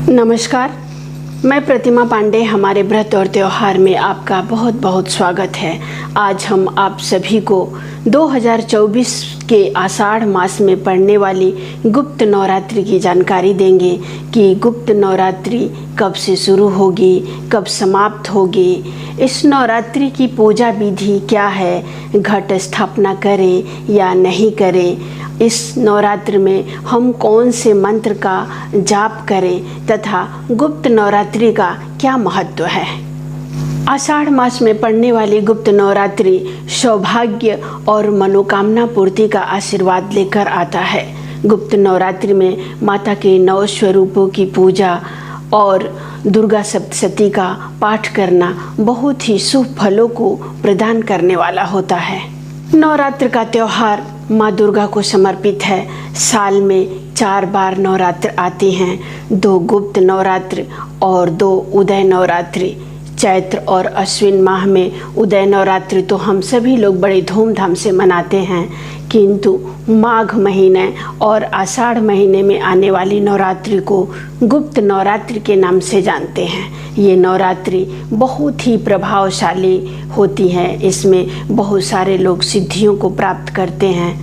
नमस्कार, मैं प्रतिमा पांडे। हमारे व्रत और त्यौहार में आपका बहुत बहुत स्वागत है। आज हम आप सभी को 2024 के आषाढ़ मास में पड़ने वाली गुप्त नवरात्रि की जानकारी देंगे कि गुप्त नवरात्रि कब से शुरू होगी, कब समाप्त होगी, इस नवरात्रि की पूजा विधि क्या है, घट स्थापना करें या नहीं करें, इस नवरात्र में हम कौन से मंत्र का जाप करें तथा गुप्त नवरात्रि का क्या महत्व है। आषाढ़ मास में पड़ने वाली गुप्त नवरात्रि सौभाग्य और मनोकामना पूर्ति का आशीर्वाद लेकर आता है। गुप्त नवरात्रि में माता के 9 स्वरूपों की पूजा और दुर्गा सप्तशती का पाठ करना बहुत ही शुभ फलों को प्रदान करने वाला होता है। नवरात्र का त्यौहार माँ दुर्गा को समर्पित है। साल में 4 बार नवरात्र आते हैं, 2 गुप्त नवरात्र और 2 उदय नवरात्रि। चैत्र और अश्विन माह में उदय नवरात्रि तो हम सभी लोग बड़े धूमधाम से मनाते हैं, किंतु माघ महीने और आषाढ़ महीने में आने वाली नवरात्रि को गुप्त नवरात्रि के नाम से जानते हैं। ये नवरात्रि बहुत ही प्रभावशाली होती है। इसमें बहुत सारे लोग सिद्धियों को प्राप्त करते हैं।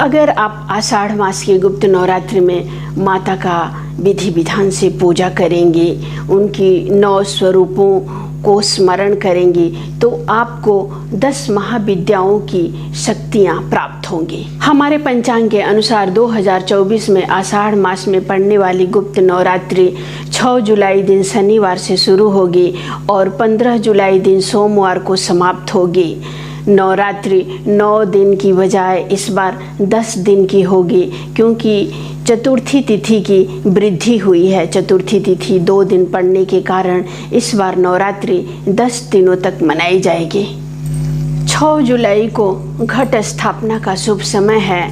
अगर आप आषाढ़ मास के गुप्त नवरात्रि में माता का विधि विधान से पूजा करेंगे, उनकी 9 स्वरूपों को स्मरण करेंगी, तो आपको 10 महाविद्याओं की शक्तियाँ प्राप्त होंगी। हमारे पंचांग के अनुसार 2024 में आषाढ़ मास में पड़ने वाली गुप्त नवरात्रि 6 जुलाई दिन शनिवार से शुरू होगी और 15 जुलाई दिन सोमवार को समाप्त होगी। नवरात्रि 9 दिन की बजाय इस बार 10 दिन की होगी, क्योंकि चतुर्थी तिथि की वृद्धि हुई है। चतुर्थी तिथि 2 दिन पड़ने के कारण इस बार नवरात्रि 10 दिनों तक मनाई जाएगी। 6 जुलाई को घट स्थापना का शुभ समय है।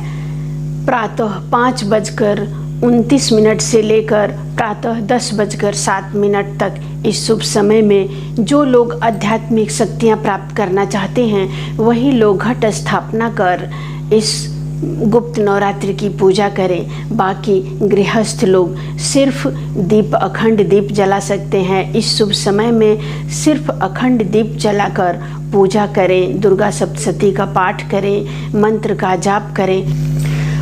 प्रातः 5:29 से लेकर प्रातः 10:07 तक इस शुभ समय में जो लोग आध्यात्मिक शक्तियाँ प्राप्त करना चाहते हैं, वही लोग घट स्थापना कर इस गुप्त नवरात्रि की पूजा करें। बाकी गृहस्थ लोग सिर्फ अखंड दीप जला सकते हैं। इस शुभ समय में सिर्फ अखंड दीप जलाकर पूजा करें, दुर्गा सप्तशती का पाठ करें, मंत्र का जाप करें।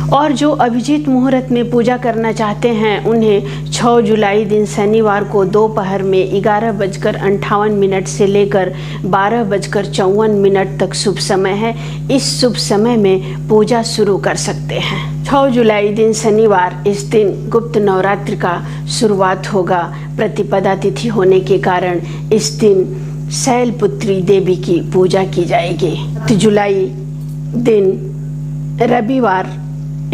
और जो अभिजीत मुहूर्त में पूजा करना चाहते हैं, उन्हें 6 जुलाई दिन शनिवार को दोपहर में 11:58 से लेकर 12:54 तक शुभ समय है। इस शुभ समय में पूजा शुरू कर सकते हैं। 6 जुलाई दिन शनिवार, इस दिन गुप्त नवरात्र का शुरुआत होगा। प्रतिपदा तिथि होने के कारण इस दिन शैलपुत्री देवी की पूजा की जाएगी। 7 जुलाई दिन रविवार,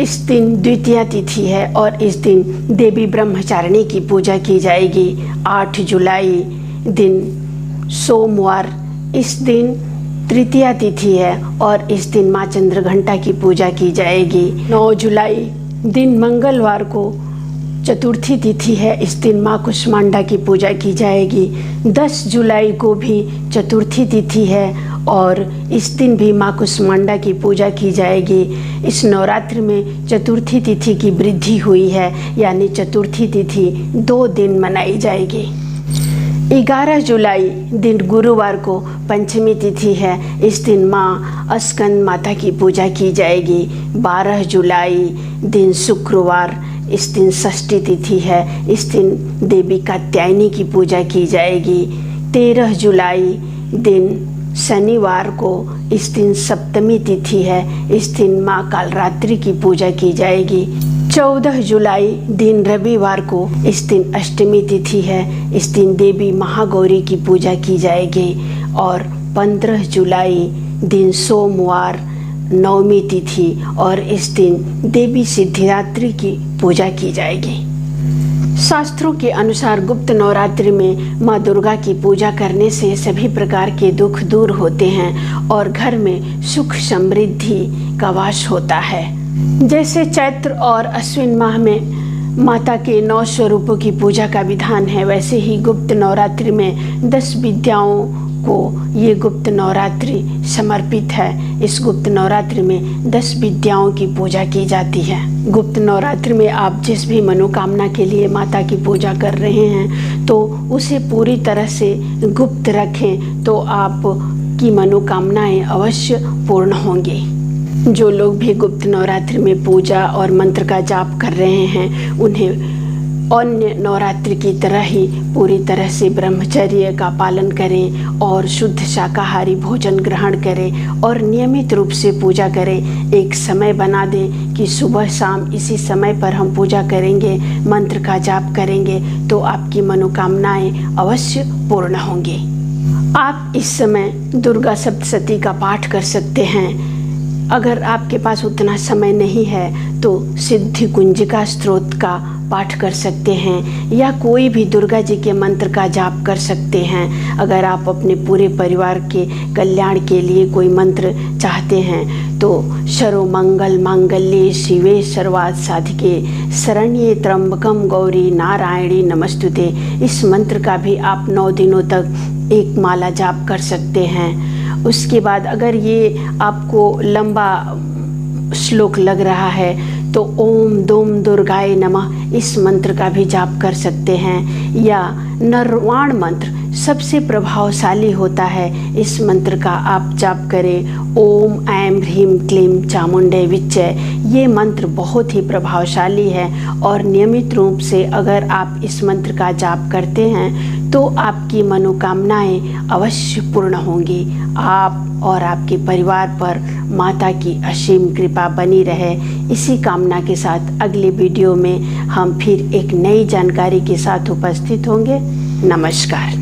इस दिन द्वितीया तिथि है और इस दिन देवी ब्रह्मचारिणी की पूजा की जाएगी। 8 जुलाई दिन सोमवार, इस दिन तृतीया तिथि है और इस दिन माँ चंद्रघंटा की पूजा की जाएगी। 9 जुलाई दिन मंगलवार को चतुर्थी तिथि है। इस दिन माँ कुष्मांडा की पूजा की जाएगी। 10 जुलाई को भी चतुर्थी तिथि है और इस दिन भी माँ कुष्मांडा की पूजा की जाएगी। इस नवरात्र में चतुर्थी तिथि की वृद्धि हुई है, यानी चतुर्थी तिथि 2 दिन मनाई जाएगी। 11 जुलाई दिन गुरुवार को पंचमी तिथि है। इस दिन माँ स्कंद माता की पूजा की जाएगी। 12 जुलाई दिन शुक्रवार, इस दिन षष्ठी तिथि है। इस दिन देवी कात्यायनी की पूजा की जाएगी। 13 जुलाई दिन शनिवार को, इस दिन सप्तमी तिथि है। इस दिन माँ कालरात्रि की पूजा की जाएगी। 14 जुलाई दिन रविवार को, इस दिन अष्टमी तिथि है। इस दिन देवी महागौरी की पूजा की जाएगी। और 15 जुलाई दिन सोमवार, नवमी तिथि, और इस दिन देवी सिद्धिदात्री की पूजा की जाएगी। शास्त्रों के अनुसार गुप्त नवरात्रि में माँ दुर्गा की पूजा करने से सभी प्रकार के दुख दूर होते हैं और घर में सुख समृद्धि का वास होता है। जैसे चैत्र और अश्विन माह में माता के 9 स्वरूपों की पूजा का विधान है, वैसे ही गुप्त नवरात्रि में 10 विद्याओं को ये गुप्त नवरात्रि समर्पित है। इस गुप्त नवरात्रि में 10 विद्याओं की पूजा की जाती है। गुप्त नवरात्रि में आप जिस भी मनोकामना के लिए माता की पूजा कर रहे हैं तो उसे पूरी तरह से गुप्त रखें, तो आप की मनोकामनाएं अवश्य पूर्ण होंगी। जो लोग भी गुप्त नवरात्रि में पूजा और मंत्र का जाप कर रहे हैं उन्हें अन्य नवरात्रि की तरह ही पूरी तरह से ब्रह्मचर्य का पालन करें और शुद्ध शाकाहारी भोजन ग्रहण करें और नियमित रूप से पूजा करें। एक समय बना दें कि सुबह शाम इसी समय पर हम पूजा करेंगे, मंत्र का जाप करेंगे, तो आपकी मनोकामनाएं अवश्य पूर्ण होंगी। आप इस समय दुर्गा सप्तशती का पाठ कर सकते हैं। अगर आपके पास उतना समय नहीं है तो सिद्धि कुंजिका स्त्रोत का पाठ कर सकते हैं या कोई भी दुर्गा जी के मंत्र का जाप कर सकते हैं। अगर आप अपने पूरे परिवार के कल्याण के लिए कोई मंत्र चाहते हैं तो शरो मंगल मांगल्ये शिवे सर्वार्थ साधिके शरण्ये त्र्यंबकम गौरी नारायणी नमस्तुते, इस मंत्र का भी आप 9 दिनों तक एक माला जाप कर सकते हैं। उसके बाद अगर ये आपको लंबा श्लोक लग रहा है तो ओम दोम दुर्गाय नमः इस मंत्र का भी जाप कर सकते हैं, या नरवाण मंत्र सबसे प्रभावशाली होता है, इस मंत्र का आप जाप करें। ओम ऐं ह्रीं क्लीं चामुंडे विच्चय, ये मंत्र बहुत ही प्रभावशाली है और नियमित रूप से अगर आप इस मंत्र का जाप करते हैं तो आपकी मनोकामनाएं अवश्य पूर्ण होंगी। आप और आपके परिवार पर माता की असीम कृपा बनी रहे, इसी कामना के साथ अगले वीडियो में हम फिर एक नई जानकारी के साथ उपस्थित होंगे। नमस्कार।